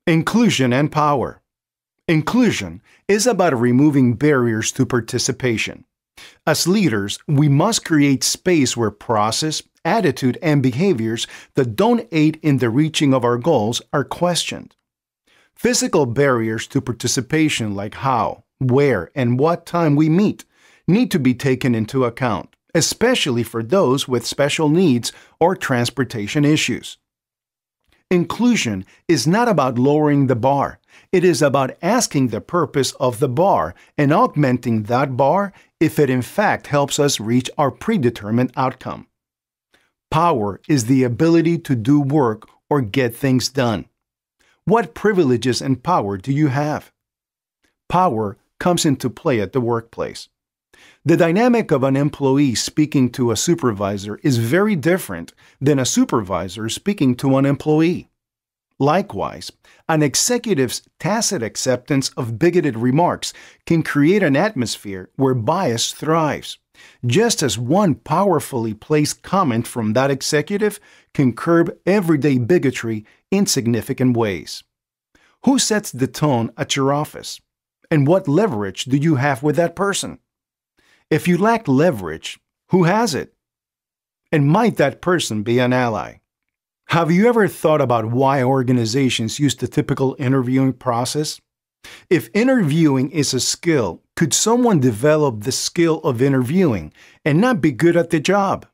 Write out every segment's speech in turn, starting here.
Inclusion and power. Inclusion is about removing barriers to participation. As leaders, we must create space where process, attitude, and behaviors that don't aid in the reaching of our goals are questioned. Physical barriers to participation like how, where, and what time we meet need to be taken into account, especially for those with special needs or transportation issues. Inclusion is not about lowering the bar. It is about asking the purpose of the bar and augmenting that bar if it in fact helps us reach our predetermined outcome. Power is the ability to do work or get things done. What privileges and power do you have? Power comes into play at the workplace. The dynamic of an employee speaking to a supervisor is very different than a supervisor speaking to an employee. Likewise, an executive's tacit acceptance of bigoted remarks can create an atmosphere where bias thrives, just as one powerfully placed comment from that executive can curb everyday bigotry in significant ways. Who sets the tone at your office? And what leverage do you have with that person? If you lack leverage, who has it? And might that person be an ally? Have you ever thought about why organizations use the typical interviewing process? If interviewing is a skill, could someone develop the skill of interviewing and not be good at the job?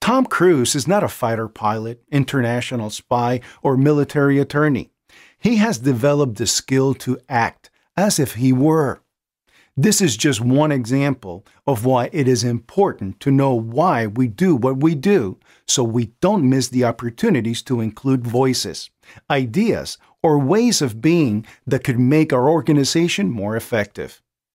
Tom Cruise is not a fighter pilot, international spy, or military attorney. He has developed the skill to act as if he were. This is just one example of why it is important to know why we do what we do so we don't miss the opportunities to include voices, ideas, or ways of being that could make our organization more effective.